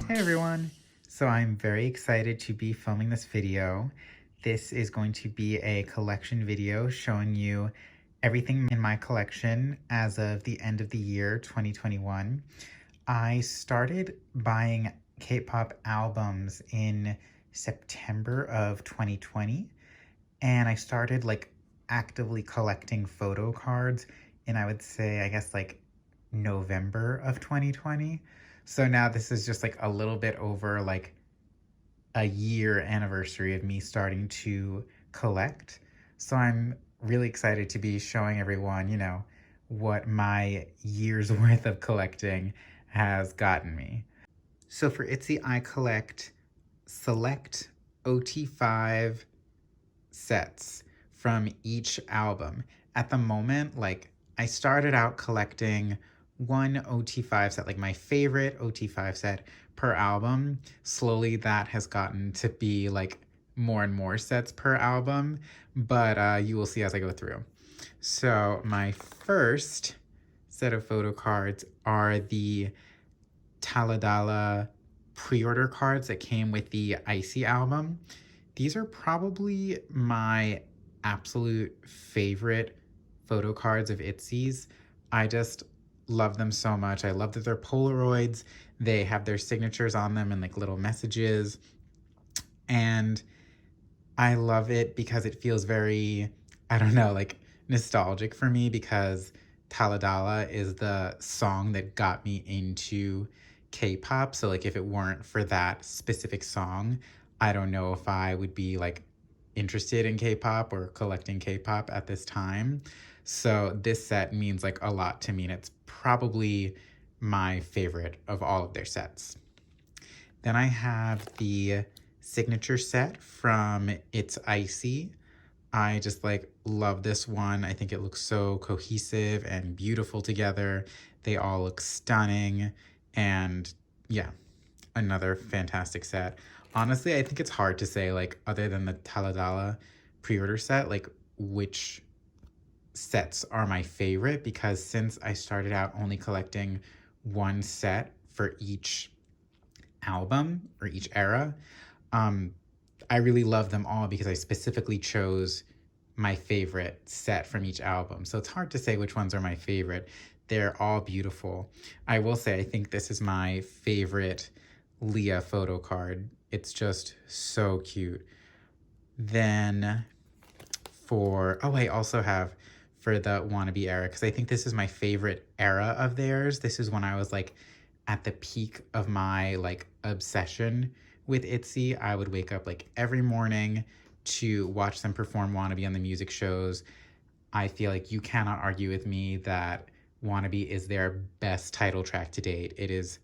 Hey everyone! So I'm very excited to be filming this video. This is going to be a collection video showing you everything in my collection as of the end of the year 2021. I started buying K-pop albums in September of 2020, and I started like actively collecting photo cards in, I would say, I guess like November of 2020. So now this is just like a little bit over like a year anniversary of me starting to collect. So I'm really excited to be showing everyone, what my year's worth of collecting has gotten me. So for Itzy, I collect select OT5 sets from each album. At the moment, like, I started out collecting one OT5 set, like my favorite OT5 set per album. Slowly that has gotten to be like more and more sets per album, but you will see as I go through. So my first set of photo cards are the Taladala pre-order cards that came with the Icy album. These are probably my absolute favorite photo cards of Itzy's. I just love them so much. I love that they're Polaroids. They have their signatures on them and like little messages. And I love it because it feels very, I don't know, like nostalgic for me because Taladala is the song that got me into K-pop. So like if it weren't for that specific song, I don't know if I would be like interested in K-pop or collecting K-pop at this time. So this set means like a lot to me, and it's probably my favorite of all of their sets. Then I have the signature set from It's Icy. I just like love this one. I think it looks so cohesive and beautiful together. They all look stunning, and yeah, another fantastic set. Honestly, I think it's hard to say, like, other than the Taladala pre-order set, like which sets are my favorite, because since I started out only collecting one set for each album or each era, um, I really love them all because I specifically chose my favorite set from each album. So it's hard to say which ones are my favorite. They're all beautiful. I will say I think this is my favorite Leah photo card. It's just so cute. Then I also have for the Wannabe era, because I think this is my favorite era of theirs. This is when I was like at the peak of my like obsession with Itzy. I would wake up like every morning to watch them perform Wannabe on the music shows. I feel like you cannot argue with me that Wannabe is their best title track to date. It is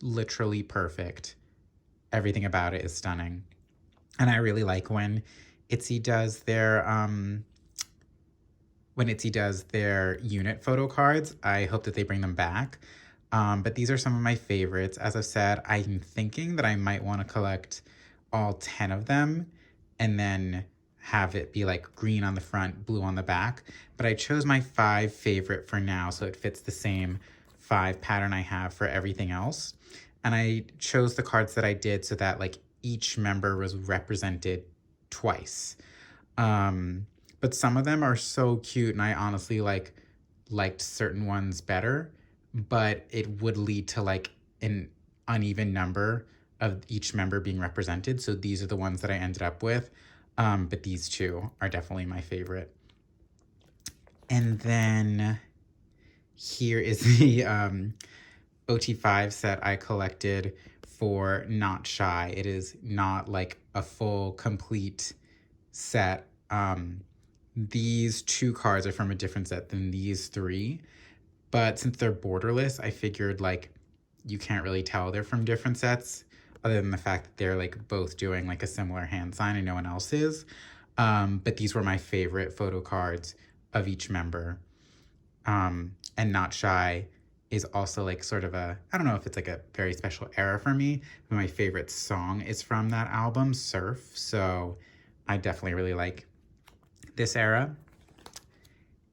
literally perfect. Everything about it is stunning. And I really like when Itzy does their unit photo cards. I hope that they bring them back. But these are some of my favorites. As I've said, I'm thinking that I might want to collect all 10 of them and then have it be like green on the front, blue on the back. But I chose my 5 favorite for now, so it fits the same 5 pattern I have for everything else. And I chose the cards that I did so that like each member was represented twice. But some of them are so cute, and I honestly liked certain ones better, but it would lead to like an uneven number of each member being represented. So these are the ones that I ended up with. But these two are definitely my favorite. And then here is the OT5 set I collected for Not Shy. It is not like a full complete set. These 2 cards are from a different set than these 3. But since they're borderless, I figured like you can't really tell they're from different sets, other than the fact that they're like both doing like a similar hand sign and no one else is. But these were my favorite photo cards of each member. And Not Shy is also like sort of I don't know if it's like a very special era for me, but my favorite song is from that album, Surf. So I definitely really like this era.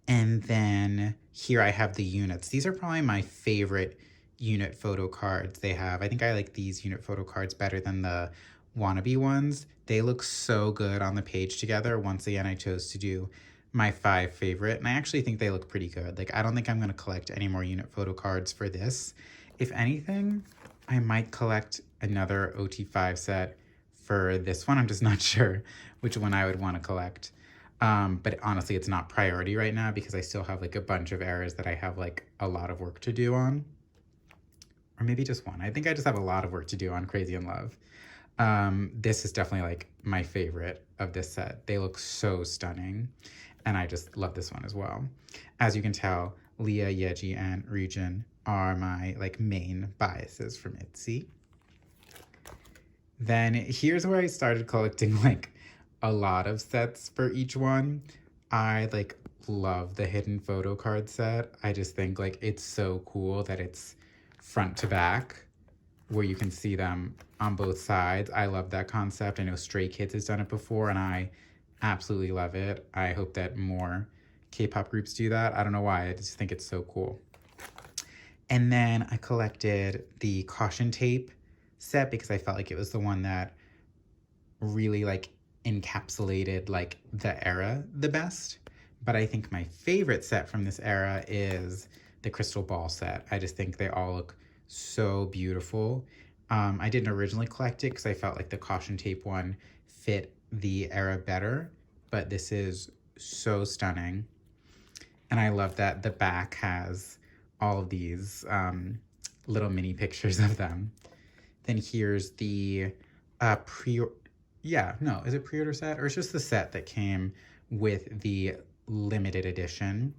And then here I have the units. These are probably my favorite unit photo cards they have. I think I like these unit photo cards better than the wannabe ones. They look so good on the page together. Once again, I chose to do my 5 favorite, and I actually think they look pretty good. Like, I don't think I'm going to collect any more unit photo cards for this. If anything, I might collect another OT5 set for this one. I'm just not sure which one I would want to collect. But honestly, it's not priority right now because I still have like a bunch of eras that I have like a lot of work to do on. Or maybe just one. I think I just have a lot of work to do on Crazy in Love. This is definitely like my favorite of this set. They look so stunning, and I just love this one as well. As you can tell, Leah, Yeji, and Ryujin are my like main biases from Itzy. Then here's where I started collecting like a lot of sets for each one. I like love the hidden photo card set. I just think like it's so cool that it's front to back where you can see them on both sides. I love that concept. I know Stray Kids has done it before, and I absolutely love it. I hope that more K-pop groups do that. I don't know why, I just think it's so cool. And then I collected the caution tape set because I felt like it was the one that really like encapsulated like the era the best. But I think my favorite set from this era is the crystal ball set. I just think they all look so beautiful. I didn't originally collect it because I felt like the caution tape one fit the era better, but this is so stunning. And I love that the back has all of these little mini pictures of them. Then here's the is it pre-order set? Or it's just the set that came with the limited edition.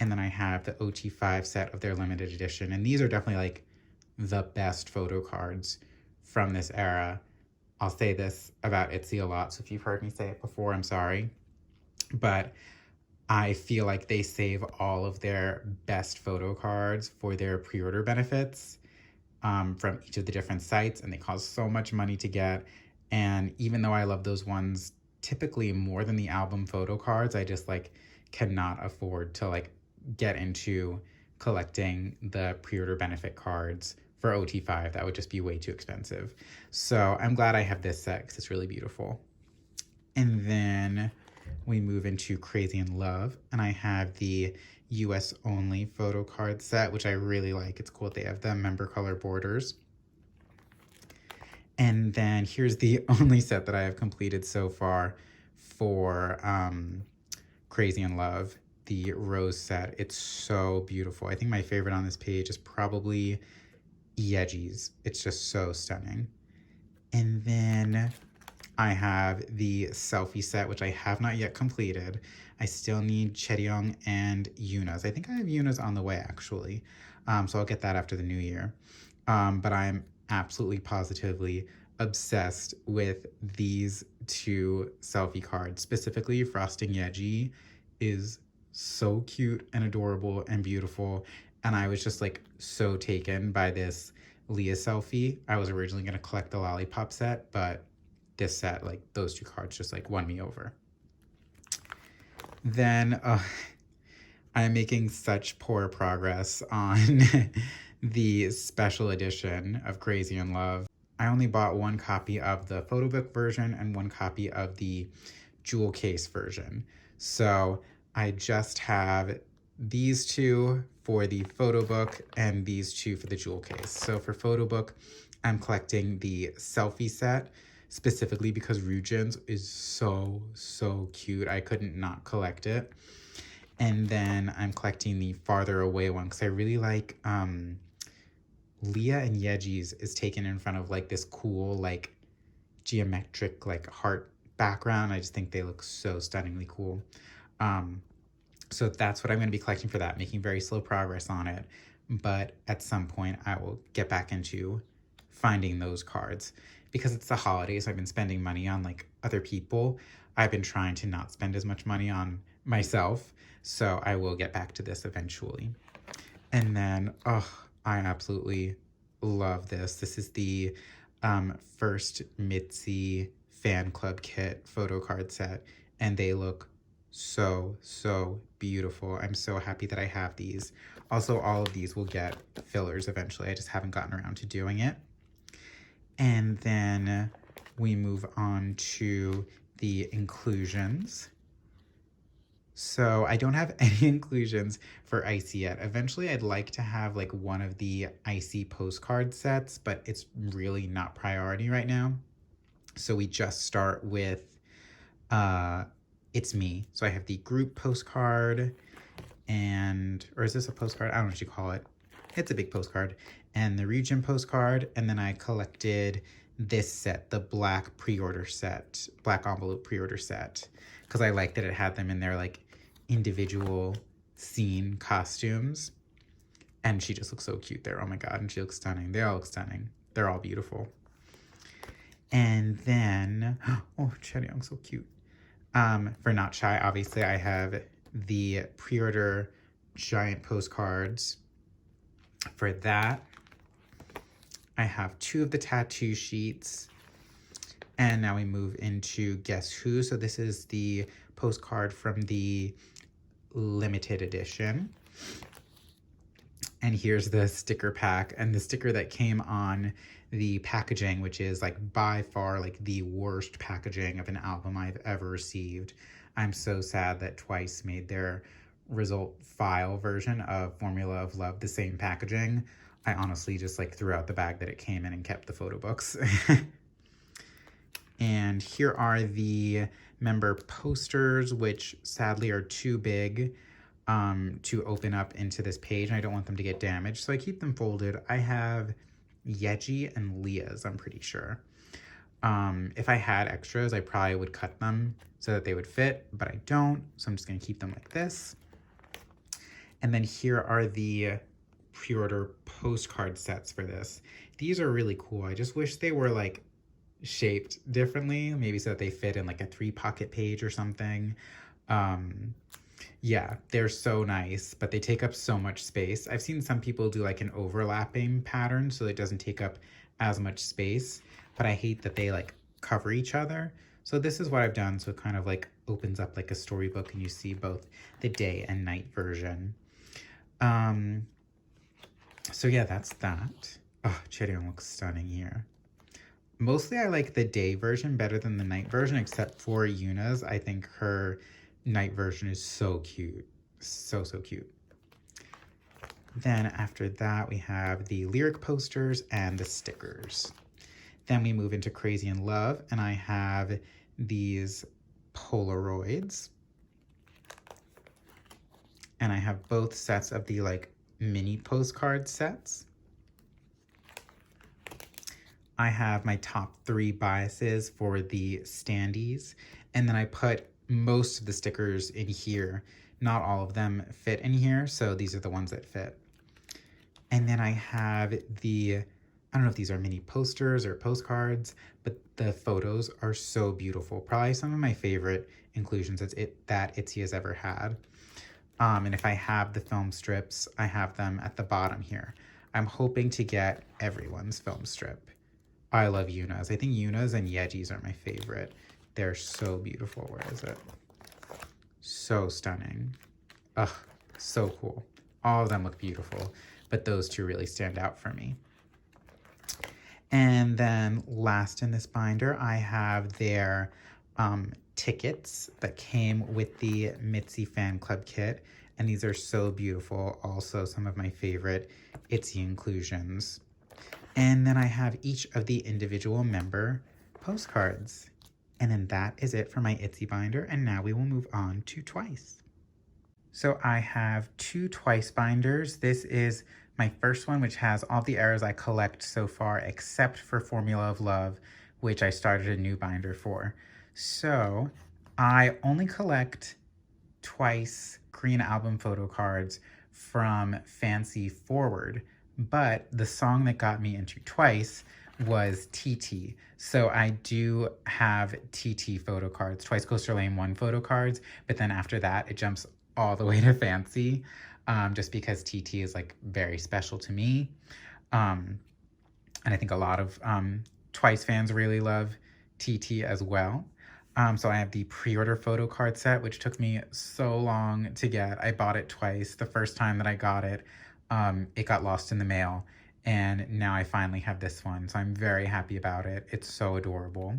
And then I have the OT5 set of their limited edition. And these are definitely like the best photo cards from this era. I'll say this about Itzy a lot, so if you've heard me say it before, I'm sorry. But I feel like they save all of their best photo cards for their pre-order benefits from each of the different sites, and they cost so much money to get. And even though I love those ones typically more than the album photo cards, I just like cannot afford to like get into collecting the pre-order benefit cards for OT5. That would just be way too expensive. So I'm glad I have this set because it's really beautiful. And then we move into Crazy in Love, and I have the US only photo card set, which I really like. It's cool that they have the member color borders. And then here's the only set that I have completed so far for Crazy in Love, the rose set. It's so beautiful. I think my favorite on this page is probably Yeji's. It's just so stunning. And then I have the selfie set, which I have not yet completed. I still need Chaeryeong and Yuna's. I think I have Yuna's on the way, actually. So I'll get that after the new year. But I'm absolutely positively obsessed with these 2 selfie cards. Specifically, Frosting Yeji is so cute and adorable and beautiful. And I was just like so taken by this Leah selfie. I was originally going to collect the Lollipop set, but this set, like those 2 cards just like won me over. Then I'm making such poor progress on the special edition of Crazy in Love. I only bought 1 copy of the photo book version and 1 copy of the jewel case version. So I just have these 2 for the photo book and these 2 for the jewel case. So for photo book, I'm collecting the selfie set, specifically because Ryujin's is so cute. I couldn't not collect it. And then I'm collecting the farther away one because I really like Leah and Yeji's is taken in front of like this cool like geometric like heart background. I just think they look so stunningly cool. So that's what I'm going to be collecting for that, making very slow progress on it. But at some point I will get back into finding those cards because it's the holidays. I've been spending money on like other people. I've been trying to not spend as much money on myself. So I will get back to this eventually. And then, I absolutely love this. This is the first Mitzi fan club kit photo card set, and they look so beautiful. I'm so happy that I have these. Also, all of these will get fillers eventually. I just haven't gotten around to doing it. And then we move on to the inclusions. So I don't have any inclusions for Itzy yet. Eventually, I'd like to have like one of the Itzy postcard sets, but it's really not priority right now. So we just start with It's Me. So I have the group postcard or is this a postcard? I don't know what you call it. It's a big postcard. And the region postcard. And then I collected this set, the black pre-order set, black envelope pre-order set. Because I like that it had them in their like individual scene costumes. And she just looks so cute there. Oh my God. And she looks stunning. They all look stunning. They're all beautiful. And then, oh, Chaeyoung's so cute. For Not Shy, obviously, I have the pre-order giant postcards. For that, I have 2 of the tattoo sheets. And now we move into Guess Who. So this is the postcard from the limited edition. And here's the sticker pack and the sticker that came on the packaging, which is like by far like the worst packaging of an album I've ever received. I'm so sad that Twice made their result file version of Formula of Love the same packaging. I honestly just like threw out the bag that it came in and kept the photo books. And here are the member posters, which sadly are too big to open up into this page. I don't want them to get damaged, so I keep them folded. I have Yeji and Leah's, I'm pretty sure. If I had extras, I probably would cut them so that they would fit, but I don't, so I'm just gonna keep them like this. And then here are the pre-order postcard sets for this. These are really cool. I just wish they were like shaped differently, maybe so that they fit in like a 3-pocket page or something. Yeah, they're so nice, but they take up so much space. I've seen some people do like an overlapping pattern so it doesn't take up as much space, but I hate that they like cover each other. So this is what I've done. So it kind of like opens up like a storybook and you see both the day and night version. So yeah, that's that. Oh, Chaeyoung looks stunning here. Mostly I like the day version better than the night version, except for Yuna's. I think her night version is so cute. So cute. Then after that, we have the lyric posters and the stickers. Then we move into Crazy in Love, and I have these Polaroids. And I have both sets of the like mini postcard sets. I have my top 3 biases for the standees, and then I put most of the stickers in here. Not all of them fit in here, so these are the ones that fit. And then I have I don't know if these are mini posters or postcards, but the photos are so beautiful. Probably some of my favorite inclusions that Itzy has ever had. And if I have the film strips, I have them at the bottom here. I'm hoping to get everyone's film strip. I love Yuna's. I think Yuna's and Yeji's are my favorite. They're so beautiful. Where is it? So stunning. Ugh, so cool. All of them look beautiful, but those 2 really stand out for me. And then last in this binder, I have their tickets that came with the Mitzi fan club kit. And these are so beautiful. Also some of my favorite Itzy inclusions. And then I have each of the individual member postcards. And then that is it for my Itzy binder. And now we will move on to Twice. So I have 2 Twice binders. This is my first one, which has all the eras I collect so far, except for Formula of Love, which I started a new binder for. So I only collect Twice Korean album photo cards from Fancy Forward, but the song that got me into Twice was TT. So I do have TT photo cards, Twice Coaster Lane 1 photo cards, but then after that, it jumps all the way to Fancy, just because TT is like very special to me. And I think a lot of Twice fans really love TT as well. So I have the pre-order photo card set, which took me so long to get. I bought it twice. The first time that I got it got lost in the mail, and now I finally have this one. So I'm very happy about it. It's so adorable.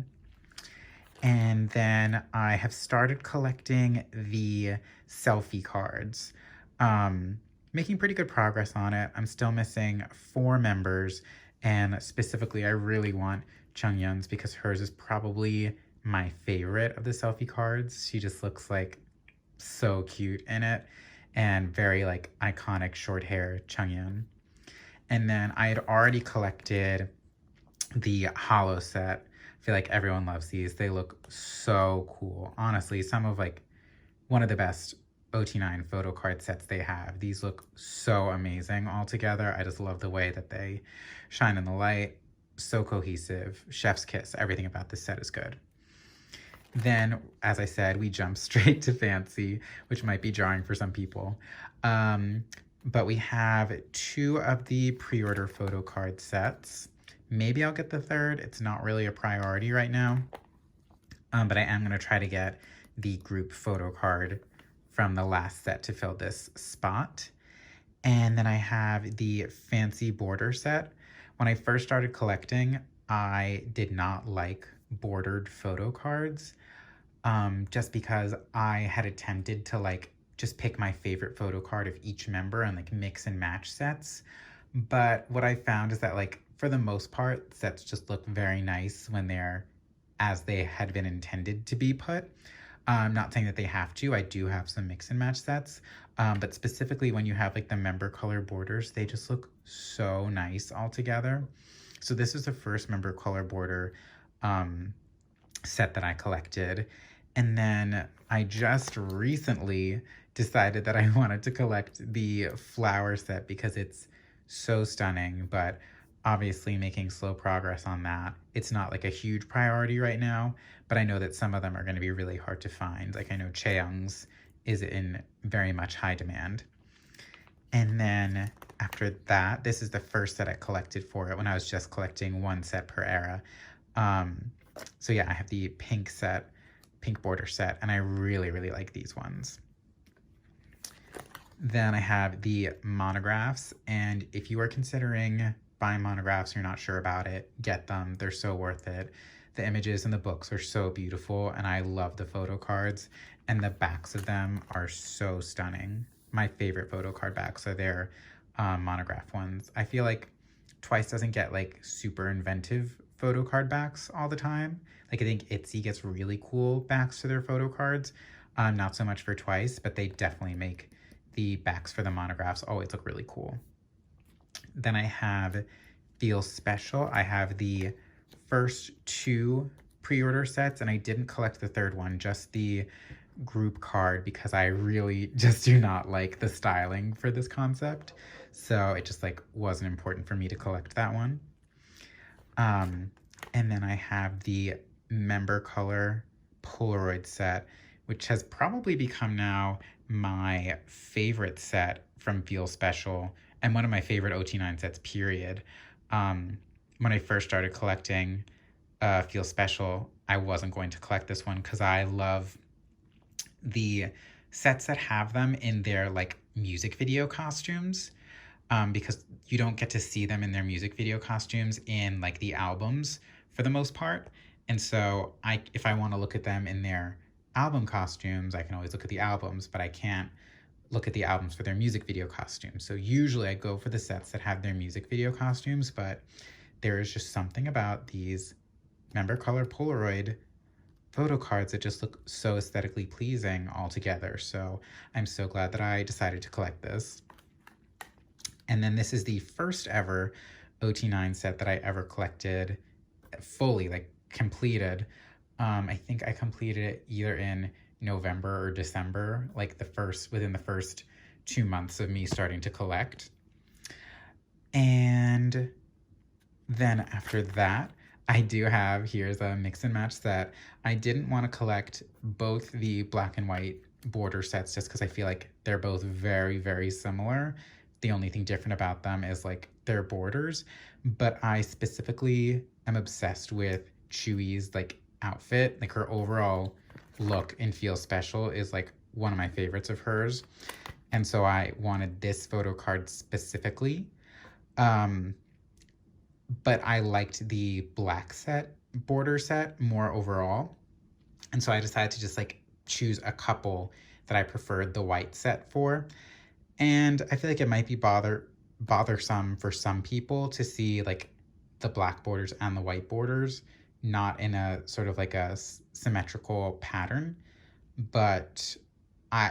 And then I have started collecting the selfie cards. Making pretty good progress on it. I'm still missing 4 members, and specifically, I really want Chungyun's because hers is probably my favorite of the selfie cards. She just looks like so cute in it, and very like iconic short hair Chungyun. And then I had already collected the hollow set. I feel like everyone loves these. They look so cool. Honestly, some of like one of the best OT9 photo card sets they have. These look so amazing all together. I just love the way that they shine in the light. So cohesive. Chef's kiss. Everything about this set is good. Then, as I said, we jump straight to fancy, which might be jarring for some people. But we have 2 of the pre-order photo card sets. Maybe I'll get the third. It's not really a priority right now. But I am going to try to get the group photo card from the last set to fill this spot. And then I have the fancy border set. When I first started collecting, I did not like bordered photo cards, just because I had attempted to like just pick my favorite photo card of each member and like mix and match sets. But what I found is that like for the most part, sets just look very nice when they're as they had been intended to be put. I'm not saying that they have to. I do have some mix and match sets, but specifically when you have like the member color borders, they just look so nice all together. So this is the first member color border set that I collected. And then I just recently decided that I wanted to collect the flower set because it's so stunning, but obviously making slow progress on that. It's not like a huge priority right now, but I know that some of them are going to be really hard to find. Like I know Chaeyoung's is in very much high demand. And then after that, this is the first set I collected for it when I was just collecting 1 set per era. So yeah, I have the pink set, pink border set, and I really, really like these ones. Then I have the monographs, and if you are considering buying monographs, you're not sure about it, get them. They're so worth it. The images in the books are so beautiful, and I love the photo cards, and the backs of them are so stunning. My favorite photo card backs are their monograph ones. I feel like Twice doesn't get like super inventive photo card backs all the time. Like I think Itzy gets really cool backs to their photo cards. Not so much for Twice, but they definitely make the backs for the monographs always look really cool. Then I have Feel Special. I have the first 2 pre-order sets, and I didn't collect the third one, just the group card, because I really just do not like the styling for this concept. So it just like wasn't important for me to collect that one. And then I have the member color Polaroid set, which has probably become now my favorite set from Feel Special and one of my favorite OT9 sets, period. When I first started collecting Feel Special, I wasn't going to collect this one because I love the sets that have them in their like music video costumes, because you don't get to see them in their music video costumes in like the albums for the most part. And so if I want to look at them in their album costumes, I can always look at the albums, but I can't look at the albums for their music video costumes. So usually I go for the sets that have their music video costumes, but there is just something about these member color Polaroid photo cards that just look so aesthetically pleasing all together. So I'm so glad that I decided to collect this. And then this is the first ever OT9 set that I ever collected fully, like completed. I think I completed it either in November or December, like within the first 2 months of me starting to collect. And then after that, I do have, here's a mix and match set. I didn't want to collect both the black and white border sets just because I feel like they're both very, very similar. The only thing different about them is like their borders, but I specifically am obsessed with Chewy's like outfit. Like her overall look and feel special is like one of my favorites of hers. And so I wanted this photo card specifically. Um, but I liked the black set border set more overall. And so I decided to just like choose a couple that I preferred the white set for. And I feel like it might be bothersome for some people to see like the black borders and the white borders not in a sort of like a symmetrical pattern, but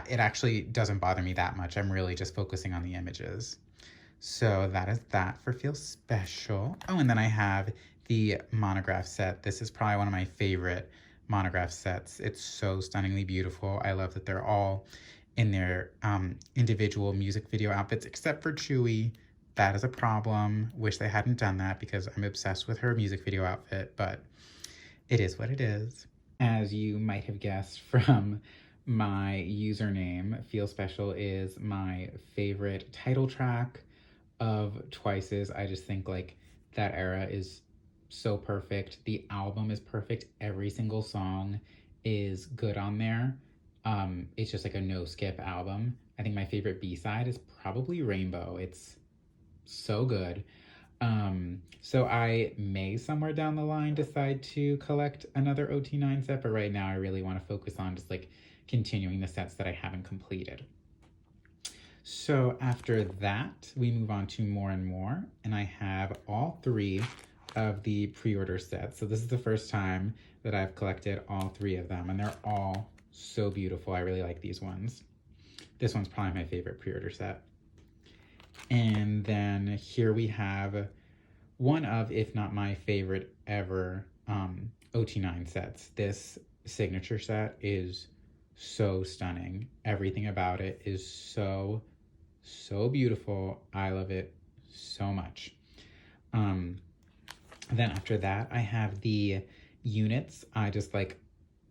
it actually doesn't bother me that much. I'm really just focusing on the images. So that is that for Feel Special. Oh, and then I have the monograph set. This is probably one of my favorite monograph sets. It's so stunningly beautiful. I love that they're all in their individual music video outfits, except for Chewy. That is a problem. Wish they hadn't done that because I'm obsessed with her music video outfit, but it is what it is. As you might have guessed from my username, Feel Special is my favorite title track of Twice's. I just think like that era is so perfect. The album is perfect. Every single song is good on there. It's just like a no skip album. I think my favorite B-side is probably Rainbow. It's so good. So I may somewhere down the line decide to collect another OT9 set, but right now I really want to focus on just like continuing the sets that I haven't completed. So after that, we move on to More and More, and I have all three of the pre-order sets. So this is the first time that I've collected all three of them, and they're all so beautiful. I really like these ones. This one's probably my favorite pre-order set. And then here we have one of, if not my favorite ever, OT9 sets. This signature set is so stunning. Everything about it is so beautiful. I love it so much. Then after that, I have the units. I just like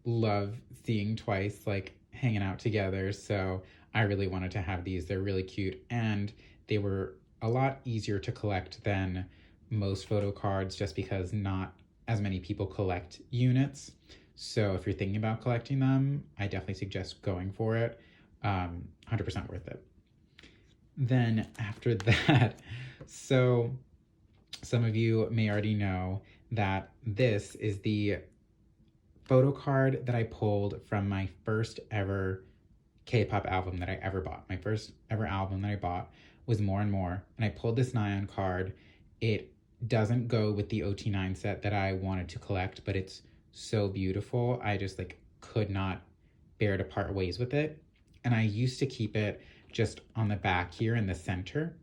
love seeing Twice like hanging out together. So I really wanted to have these. They're really cute and they were a lot easier to collect than most photo cards just because not as many people collect units. So if you're thinking about collecting them, I definitely suggest going for it. 100% worth it. Then after that, so some of you may already know that this is the photo card that I pulled from my first ever K-pop album that I ever bought. My first ever album that I bought was More and More, and I pulled this Nyan card. It doesn't go with the OT9 set that I wanted to collect, but it's so beautiful. I just like could not bear to part ways with it. And I used to keep it just on the back here in the center,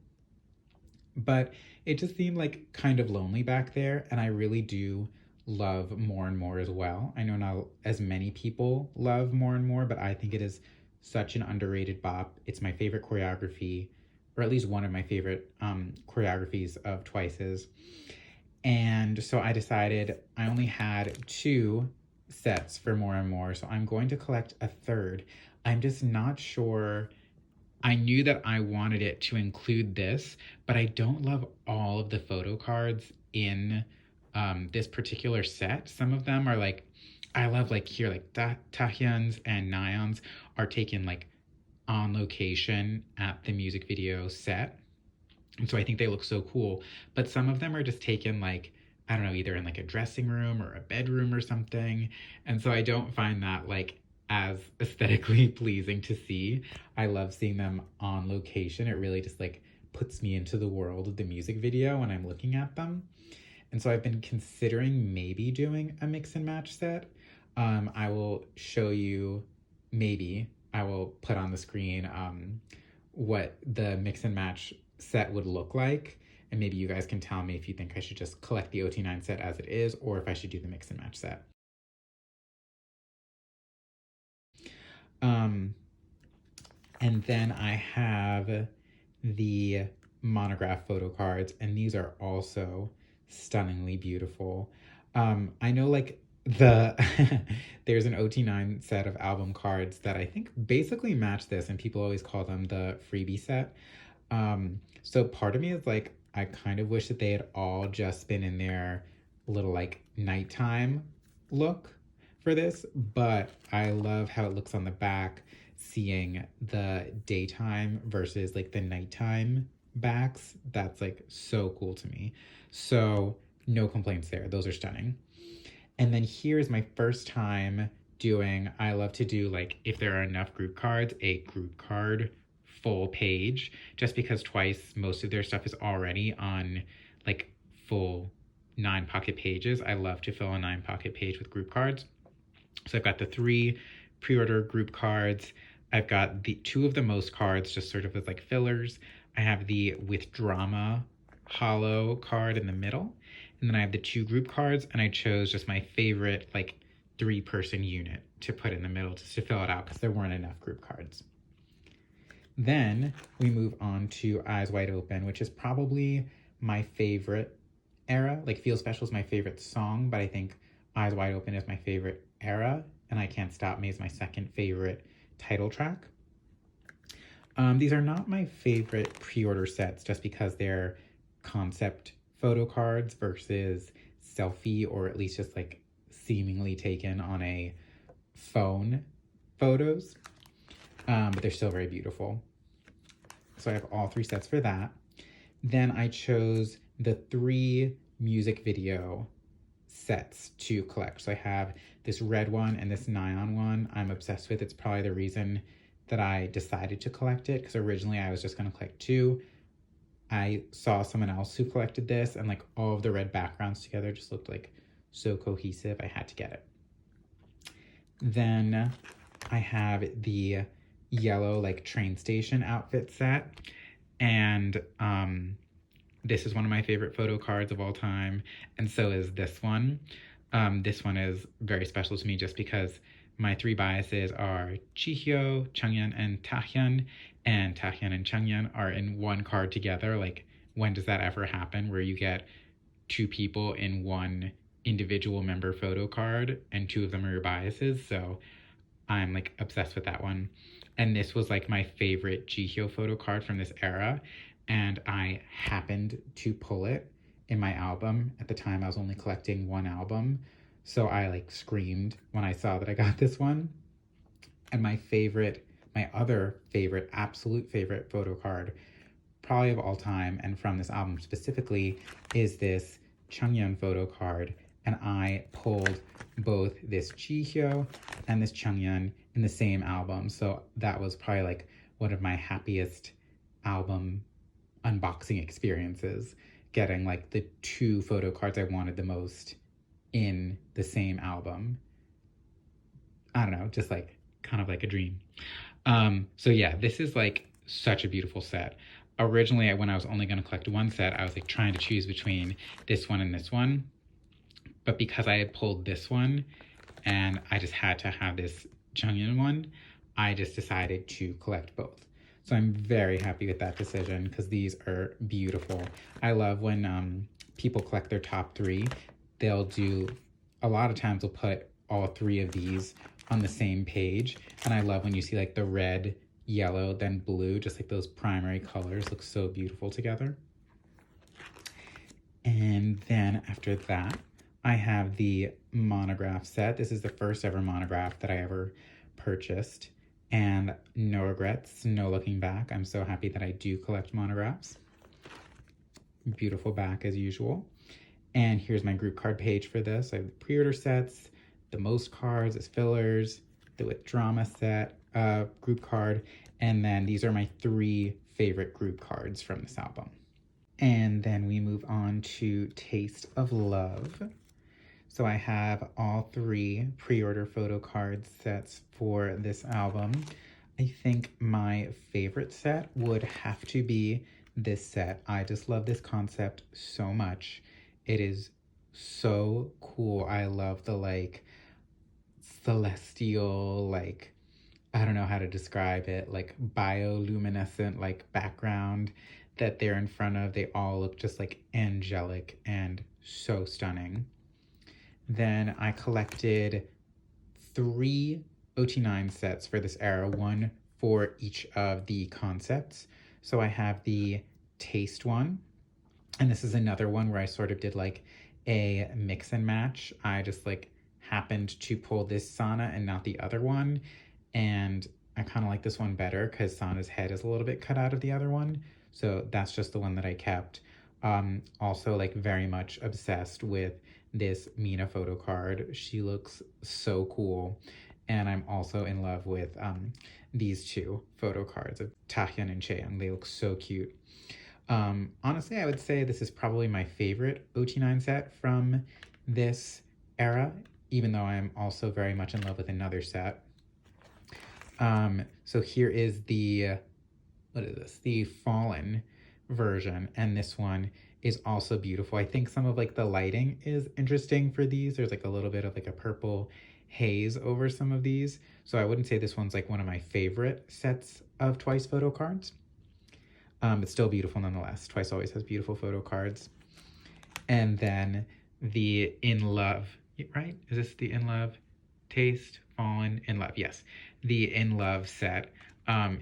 but it just seemed like kind of lonely back there. And I really do love More and More as well. I know not as many people love More and More, but I think it is such an underrated bop. It's my favorite choreography, or at least one of my favorite choreographies of Twice's. And so I decided I only had 2 sets for More and More, so I'm going to collect a third. I'm just not sure. I knew that I wanted it to include this, but I don't love all of the photo cards in this particular set. Some of them are like, I love like here, like Taehyun's and Nayeon's are taken like on location at the music video set. And so I think they look so cool. But some of them are just taken like, I don't know, either in like a dressing room or a bedroom or something. And so I don't find that like as aesthetically pleasing to see. I love seeing them on location. It really just like puts me into the world of the music video when I'm looking at them. And so I've been considering maybe doing a mix and match set. I will show you, maybe I will put on the screen what the mix and match set would look like. And maybe you guys can tell me if you think I should just collect the OT9 set as it is, or if I should do the mix and match set. And then I have the monograph photo cards, and these are also stunningly beautiful. I know like the there's an OT9 set of album cards that I think basically match this, and people always call them the freebie set. So part of me is like, I kind of wish that they had all just been in their little like nighttime look, for this, but I love how it looks on the back, seeing the daytime versus like the nighttime backs. That's like so cool to me. So no complaints there. Those are stunning. And then here's my first time doing, I love to do like, if there are enough group cards, a group card full page, just because twice most of their stuff is already on like full 9 pocket pages. I love to fill a 9 pocket page with group cards. So I've got the 3 pre-order group cards. I've got the 2 of the most cards just sort of as like fillers. I have the with drama hollow card in the middle. And then I have the 2 group cards, and I chose just my favorite like 3-person unit to put in the middle just to fill it out because there weren't enough group cards. Then we move on to Eyes Wide Open, which is probably my favorite era. Like Feel Special is my favorite song, but I think Eyes Wide Open is my favorite era, and I Can't Stop Me is my second favorite title track. These are not my favorite pre-order sets just because they're concept photo cards versus selfie, or at least just like seemingly taken on a phone photos, but they're still very beautiful. So I have all 3 sets for that. Then I chose the 3 music video sets to collect. So I have this red one and this neon one I'm obsessed with. It's probably the reason that I decided to collect it, because originally I was just going to collect 2. I saw someone else who collected this, and like all of the red backgrounds together just looked like so cohesive. I had to get it. Then I have the yellow like train station outfit set, and this is one of my favorite photo cards of all time, and so is this one. This one is very special to me just because my 3 biases are Jihyo, Changyeon, and Taehyun, and Taehyun and Changyeon are in one card together. Like, when does that ever happen where you get 2 people in one individual member photo card and 2 of them are your biases? So I'm like obsessed with that one. And this was like my favorite Jihyo photo card from this era, and I happened to pull it in my album. At the time I was only collecting 1 album, so I like screamed when I saw that I got this one. And my other favorite, absolute favorite photo card, probably of all time, and from this album specifically, is this Changyeon photo card. And I pulled both this Jihyo and this Changyeon in the same album. So that was probably like one of my happiest album unboxing experiences, getting like the 2 photo cards I wanted the most in the same album. I don't know, just like kind of like a dream. So yeah, this is like such a beautiful set. Originally, when I was only going to collect 1 set, I was like trying to choose between this one and this one. But because I had pulled this one and I just had to have this Changyeon one, I just decided to collect both. So I'm very happy with that decision because these are beautiful. I love when people collect their top 3. They'll do, a lot of times they'll put all 3 of these on the same page. And I love when you see like the red, yellow, then blue, just like those primary colors look so beautiful together. And then after that, I have the monograph set. This is the first ever monograph that I ever purchased, and no regrets, no looking back. I'm so happy that I do collect monographs. Beautiful back as usual. And here's my group card page for this. I have the pre-order sets, the most cards as fillers, the with drama set group card, and then these are my 3 favorite group cards from this album. And then we move on to Taste of Love. So I have all 3 pre-order photo card sets for this album. I think my favorite set would have to be this set. I just love this concept so much. It is so cool. I love the like celestial, like, I don't know how to describe it, like bioluminescent like background that they're in front of. They all look just like angelic and so stunning. Then I collected 3 OT9 sets for this era, 1 for each of the concepts. So I have the taste one, and this is another one where I sort of did like a mix and match. I just like happened to pull this Sana and not the other one. And I kind of like this one better because Sana's head is a little bit cut out of the other one. So that's just the one that I kept. Also, like, very much obsessed with this Mina photo card. She looks so cool. And I'm also in love with these two photo cards of Taehyun and Chaeyoung. They look so cute. Honestly, I would say this is probably my favorite OT9 set from this era, even though I'm also very much in love with another set. So here is the, what is this? The Fallen version, and this one is also beautiful. I think some of like the lighting is interesting for these. There's like a little bit of like a purple haze over some of these. So I wouldn't say this one's like one of my favorite sets of Twice photo cards. It's still beautiful nonetheless. Twice always has beautiful photo cards. And then the In Love, right? Is this the In Love? Taste, Fallen, In Love. Yes. The In Love set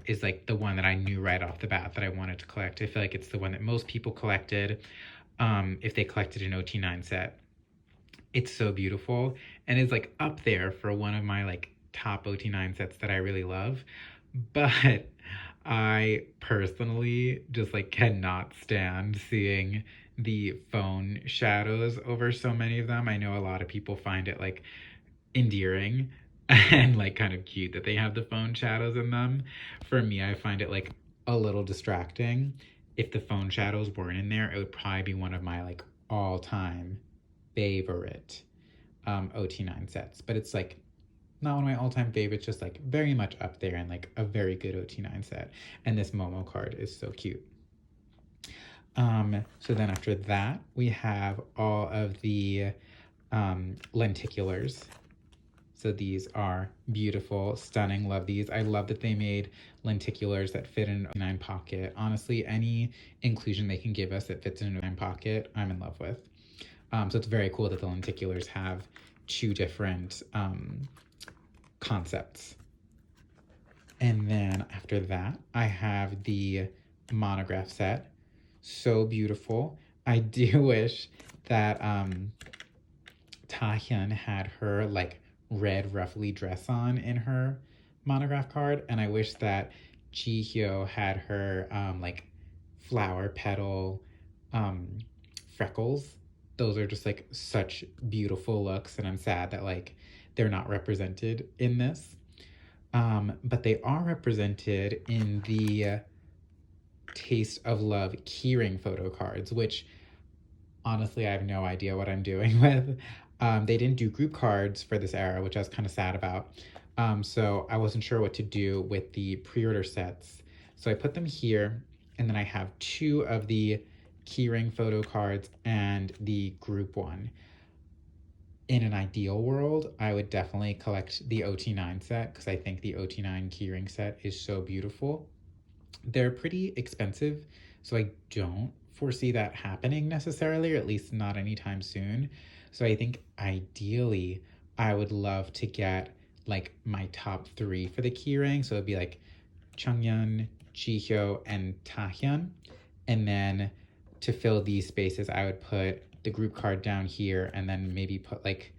is like the one that I knew right off the bat that I wanted to collect. I feel like it's the one that most people collected if they collected an OT9 set. It's so beautiful and is like up there for one of my like top OT9 sets that I really love. But I personally just like cannot stand seeing the phone shadows over so many of them. I know a lot of people find it like endearing and like kind of cute that they have the phone shadows in them. For me, I find it like a little distracting. If the phone shadows weren't in there, it would probably be one of my like all-time favorite OT9 sets. But it's like not one of my all-time favorites, just like very much up there and like a very good OT9 set. And this Momo card is so cute. So then after that, we have all of the lenticulars. So these are beautiful, stunning, love these. I love that they made lenticulars that fit in an OT9 pocket. Honestly, any inclusion they can give us that fits in an OT9 pocket, I'm in love with. So it's very cool that the lenticulars have two different concepts. And then after that, I have the monograph set. So beautiful. I do wish that Taehyun had her like red ruffly dress on in her monograph card, and I wish that Jihyo had her like flower petal freckles. Those are just like such beautiful looks, and I'm sad that like they're not represented in this. But they are represented in the Taste of Love keyring photo cards, which honestly I have no idea what I'm doing with. They didn't do group cards for this era, which I was kind of sad about. So I wasn't sure what to do with the pre-order sets. So I put them here, and then I have two of the keyring photo cards and the group one. In an ideal world, I would definitely collect the OT9 set because I think the OT9 keyring set is so beautiful. They're pretty expensive, so I don't foresee that happening necessarily, or at least not anytime soon. So I think ideally I would love to get like my top three for the keyring. So it'd be like Changhyun, Jihyo, and Taehyun. And then to fill these spaces, I would put the group card down here and then maybe put like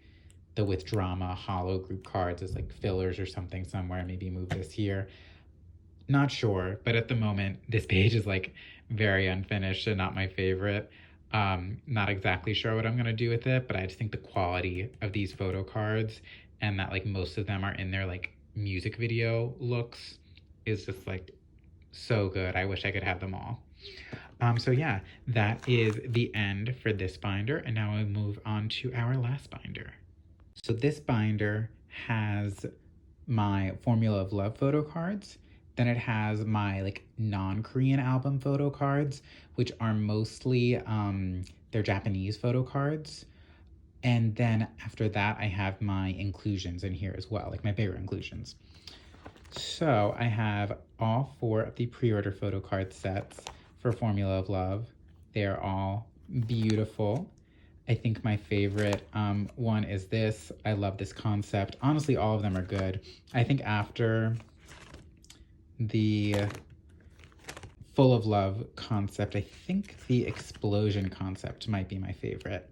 the with drama hollow group cards as like fillers or something somewhere. Maybe move this here. Not sure, but at the moment, this page is like very unfinished and not my favorite. Not exactly sure what I'm gonna do with it, but I just think the quality of these photo cards and that like most of them are in their like music video looks is just like so good. I wish I could have them all. So yeah, that is the end for this binder, and now we move on to our last binder. So this binder has my Formula of Love photo cards. Then it has my like non-Korean album photo cards, which are mostly they're Japanese photo cards. And then after that, I have my inclusions in here as well, like my bigger inclusions. So I have all four of the pre-order photo card sets for Formula of Love. They are all beautiful. I think my favorite one is this. I love this concept. Honestly, all of them are good. I think after the Full of Love concept, I think the Explosion concept might be my favorite.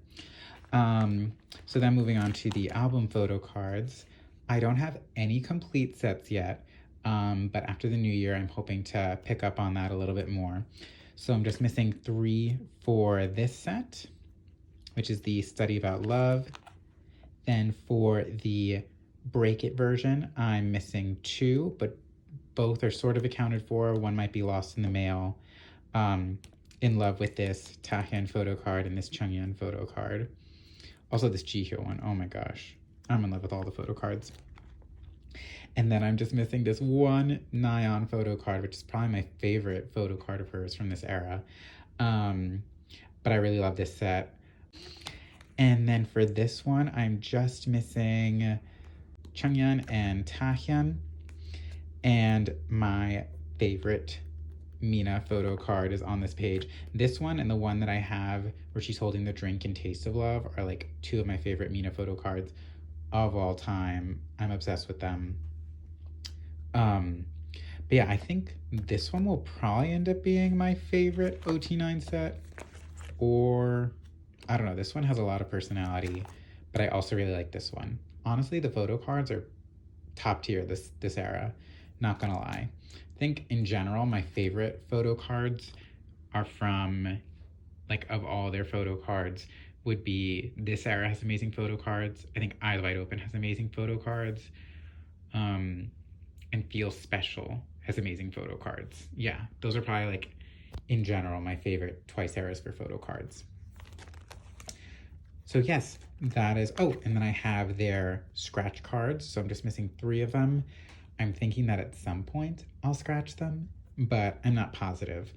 So then moving on to the album photo cards. I don't have any complete sets yet, but after the new year, I'm hoping to pick up on that a little bit more. So I'm just missing 3 for this set, which is the Study About Love. Then for the Break It version, I'm missing 2, but both are sort of accounted for. One might be lost in the mail. In love with this Taehyun photo card and this Chungyeon photo card. Also this Jihyo one. Oh my gosh. I'm in love with all the photo cards. And then I'm just missing this one Nayeon photo card, which is probably my favorite photo card of hers from this era. But I really love this set. And then for this one, I'm just missing Chungyeon and Taehyun. And my favorite Mina photo card is on this page. This one and the one that I have where she's holding the drink in Taste of Love are like 2 of my favorite Mina photo cards of all time. I'm obsessed with them. But yeah, I think this one will probably end up being my favorite OT9 set. Or, I don't know, this one has a lot of personality, but I also really like this one. Honestly, the photo cards are top tier this era, not gonna lie. I think in general, my favorite photo cards are from, like, of all their photo cards, would be this era has amazing photo cards. I think Eyes Wide Open has amazing photo cards. And Feel Special has amazing photo cards. Yeah, those are probably, like, in general, my favorite Twice eras for photo cards. So yes, that is, oh, and then I have their scratch cards. So I'm just missing 3 of them. I'm thinking that at some point I'll scratch them, but I'm not positive.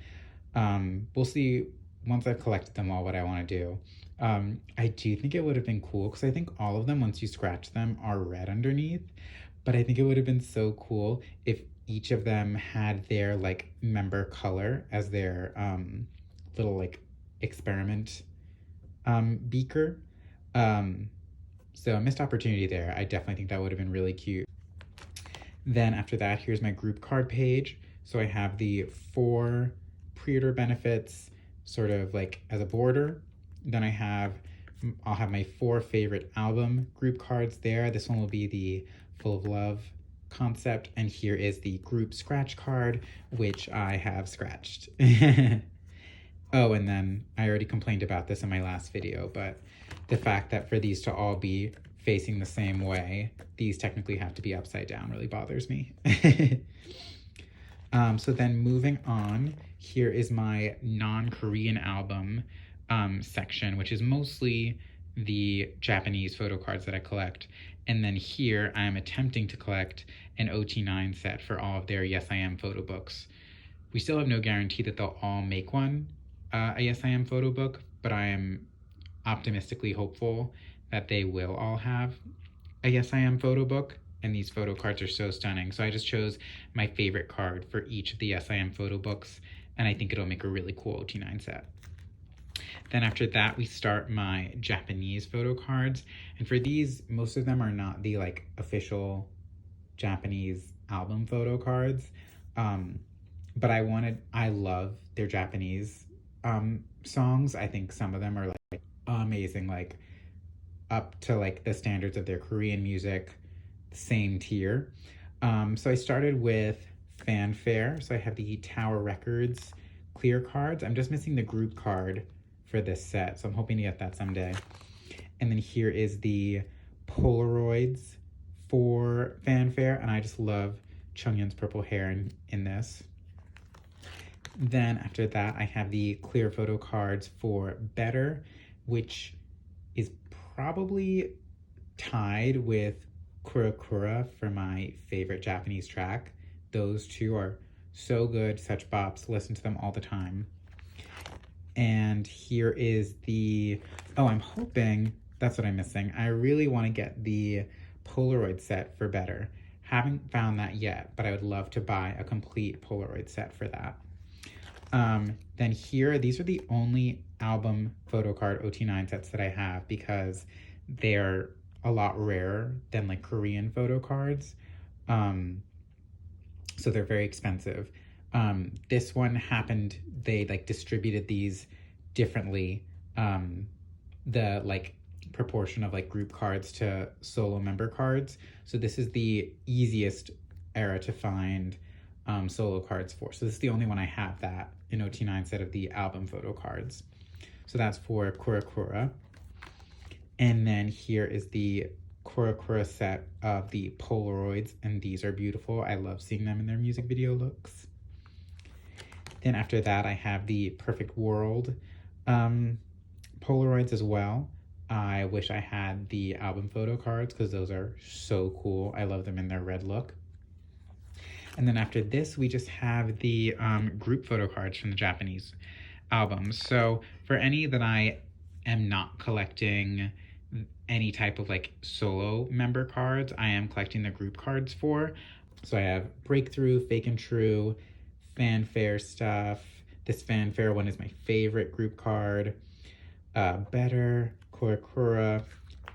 We'll see once I've collected them all what I want to do. I do think it would have been cool because I think all of them, once you scratch them, are red underneath. But I think it would have been so cool if each of them had their like member color as their little like experiment beaker. So a missed opportunity there. I definitely think that would have been really cute. Then after that, here's my group card page. So I have the 4 pre-order benefits sort of like as a border. Then I'll have my 4 favorite album group cards there. This one will be the Full of Love concept. And here is the group scratch card, which I have scratched. Oh, and then I already complained about this in my last video, but the fact that for these to all be facing the same way, these technically have to be upside down really bothers me. So then moving on, here is my non-Korean album section, which is mostly the Japanese photo cards that I collect. And then here I am attempting to collect an OT9 set for all of their Yes I Am photo books. We still have no guarantee that they'll all make one, a Yes I Am photo book, but I am optimistically hopeful that they will all have a Yes I Am photo book, and these photo cards are so stunning. So I just chose my favorite card for each of the Yes I Am photo books, and I think it'll make a really cool OT9 set. Then after that, we start my Japanese photo cards. And for these, most of them are not the like official Japanese album photo cards. But I love their Japanese songs. I think some of them are like amazing, like up to like the standards of their Korean music, same tier. So I started with Fanfare. So I have the Tower Records clear cards. I'm just missing the group card for this set, so I'm hoping to get that someday. And then here is the Polaroids for Fanfare, and I just love Chungyeon's purple hair in this. Then after that, I have the clear photo cards for Better, which is probably tied with Kura Kura for my favorite Japanese track. Those 2 are so good, such bops, listen to them all the time. And here is the, oh, I'm hoping, that's what I'm missing. I really want to get the Polaroid set for Better. Haven't found that yet, but I would love to buy a complete Polaroid set for that. Then here, these are the only album photo card OT9 sets that I have because they're a lot rarer than like Korean photo cards. So they're very expensive. This one happened, they like distributed these differently. The like proportion of like group cards to solo member cards. So this is the easiest era to find solo cards for. So this is the only one I have that in OT9 set of the album photo cards. So that's for Kura Kura. And then here is the Kura Kura set of the Polaroids, and these are beautiful. I love seeing them in their music video looks. Then after that, I have the Perfect World Polaroids as well. I wish I had the album photo cards because those are so cool. I love them in their red look. And then after this, we just have the group photo cards from the Japanese albums. So for any that I am not collecting any type of like solo member cards, I am collecting the group cards for. So I have Breakthrough, Fake and True, Fanfare stuff. This Fanfare one is my favorite group card. Better, Kura Kura,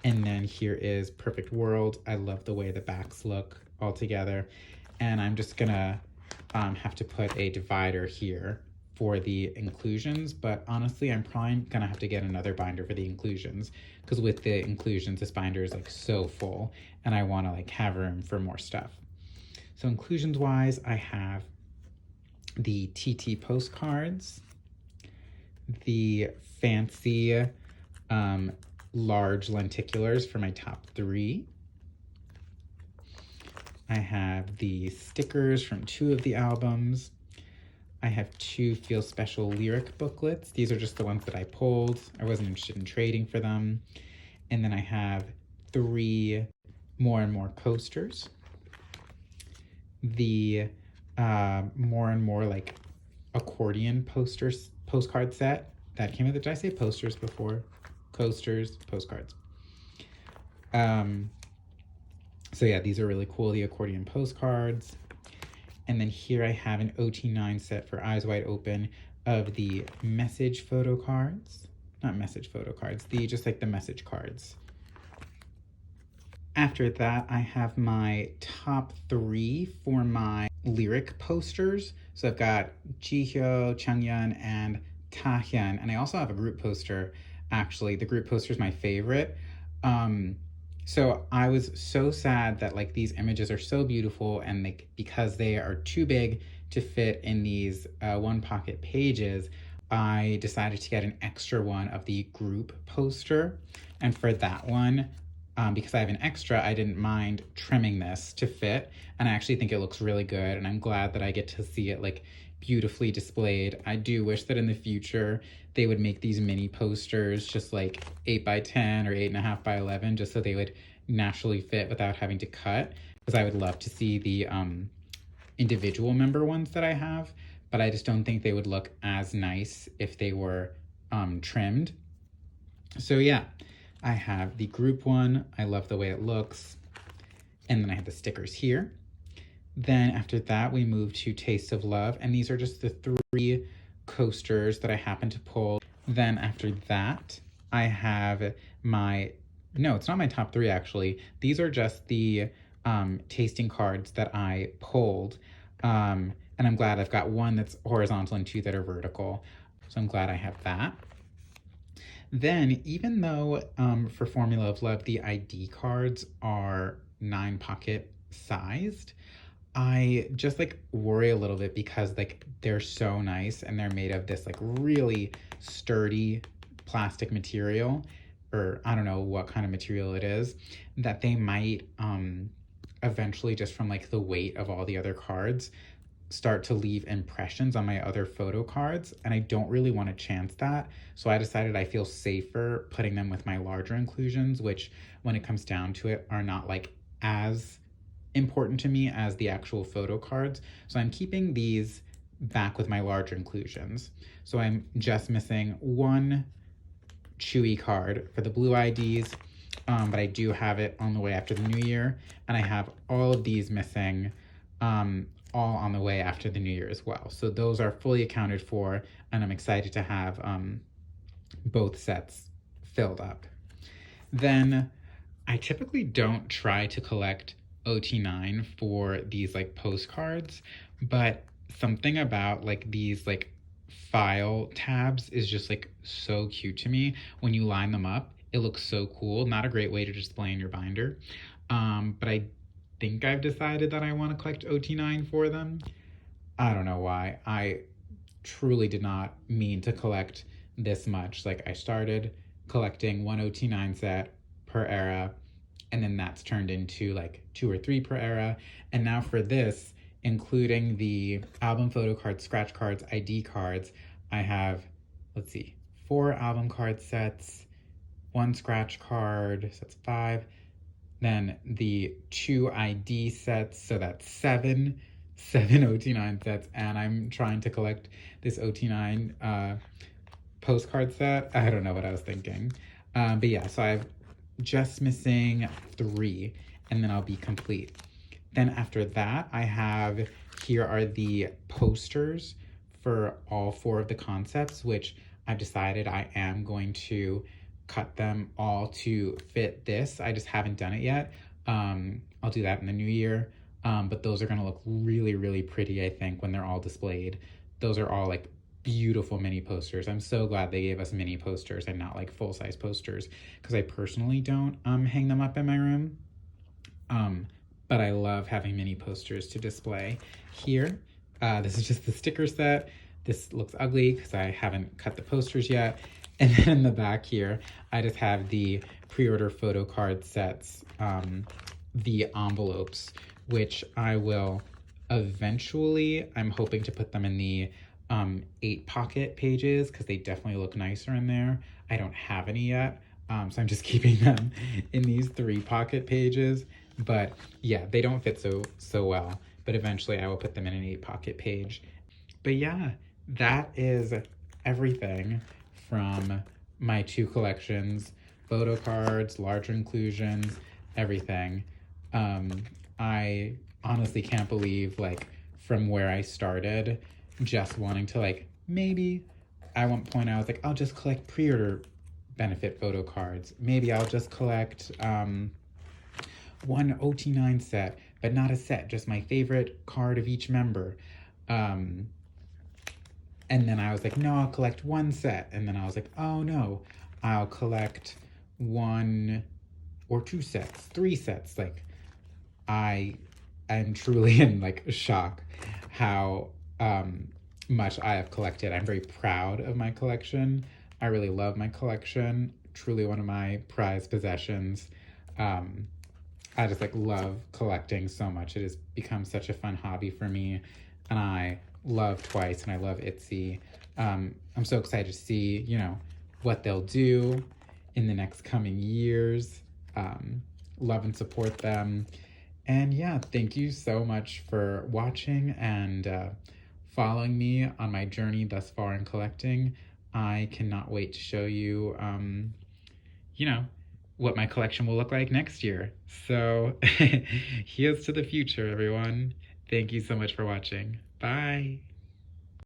and then here is Perfect World. I love the way the backs look all together. And I'm just gonna have to put a divider here for the inclusions, but honestly, I'm probably gonna have to get another binder for the inclusions because with the inclusions, this binder is like so full and I wanna like have room for more stuff. So inclusions wise, I have the TT postcards, the fancy large lenticulars for my top 3. I have the stickers from 2 of the albums. I have 2 Feel Special lyric booklets. These are just the ones that I pulled. I wasn't interested in trading for them. And then I have 3 More and More coasters. The More and More like accordion postcard set that came with it. Did I say posters before? Coasters, postcards. So yeah, these are really cool, the accordion postcards. And then here I have an OT9 set for Eyes Wide Open of the message photo cards. Not message photo cards, just like the message cards. After that, I have my top 3 for my lyric posters. So I've got Jihyo, Changyun, and Tahyun. And I also have a group poster, actually. The group poster is my favorite. So I was so sad that like these images are so beautiful and like because they are too big to fit in these one pocket pages, I decided to get an extra one of the group poster. And for that one, because I have an extra, I didn't mind trimming this to fit. And I actually think it looks really good. And I'm glad that I get to see it like beautifully displayed. I do wish that in the future they would make these mini posters just like 8 by 10 or 8.5 by 11, just so they would naturally fit without having to cut. Because I would love to see the individual member ones that I have, but I just don't think they would look as nice if they were trimmed. So yeah, I have the group one. I love the way it looks. And then I have the stickers here. Then after that, we move to Taste of Love. And these are just the 3 coasters that I happen to pull. Then after that, I have my, no, it's not my top 3 actually. These are just the tasting cards that I pulled. And I'm glad I've got 1 that's horizontal and 2 that are vertical. So I'm glad I have that. Then, even though for Formula of Love, the ID cards are 9 pocket sized, I just like worry a little bit because like they're so nice and they're made of this like really sturdy plastic material, or I don't know what kind of material it is, that they might eventually, just from like the weight of all the other cards, start to leave impressions on my other photo cards, and I don't really want to chance that. So I decided I feel safer putting them with my larger inclusions, which when it comes down to it are not like as important to me as the actual photo cards. So I'm keeping these back with my larger inclusions. So I'm just missing 1 Chewy card for the blue IDs, but I do have it on the way after the new year, and I have all of these missing all on the way after the new year as well. So those are fully accounted for, and I'm excited to have both sets filled up. Then I typically don't try to collect OT9 for these like postcards, but something about like these like file tabs is just like so cute to me. When you line them up, It looks so cool. Not a great way to display in your binder. But I think I've decided that I want to collect OT9 for them. I don't know why. I truly did not mean to collect this much. Like, I started collecting one OT9 set per era, and then that's turned into like 2 or 3 per era. And now for this, including the album photo cards, scratch cards, ID cards, I have, let's see, 4 album card sets, 1 scratch card, so that's 5. Then the 2 ID sets, so that's 7 OT9 sets, and I'm trying to collect this OT9 postcard set. I don't know what I was thinking. But yeah, so I'm just missing 3, and then I'll be complete. Then after that, I have, here are the posters for all 4 of the concepts, which I've decided I am going to cut them all to fit this. I just haven't done it yet. I'll do that in the new year. But those are gonna look really, really pretty, I think, when they're all displayed. Those are all like beautiful mini posters. I'm so glad they gave us mini posters and not like full-size posters, because I personally don't hang them up in my room. But I love having mini posters to display here. This is just the sticker set. This looks ugly because I haven't cut the posters yet. And then in the back here, I just have the pre-order photo card sets, the envelopes, which I will eventually, I'm hoping to put them in the 8 pocket pages, because they definitely look nicer in there. I don't have any yet, so I'm just keeping them in these 3 pocket pages. But yeah, they don't fit so well, but eventually I will put them in an 8 pocket page. But yeah, that is everything from my 2 collections, photo cards, larger inclusions, everything. I honestly can't believe, like, from where I started, just wanting to, like, maybe at one point I was like, I'll just collect pre-order benefit photo cards. Maybe I'll just collect one OT9 set, but not a set, just my favorite card of each member. And then I was like, no, I'll collect 1 set. And then I was like, oh no, I'll collect 1 or 2 sets, 3 sets. Like, I am truly in like shock how much I have collected. I'm very proud of my collection. I really love my collection. Truly one of my prized possessions. I just like love collecting so much. It has become such a fun hobby for me, and I love Twice and I love Itzy. I'm so excited to see, you know, what they'll do in the next coming years. Love and support them. And yeah, thank you so much for watching and following me on my journey thus far in collecting. I cannot wait to show you, you know, what my collection will look like next year. So here's to the future, everyone. Thank you so much for watching. Bye.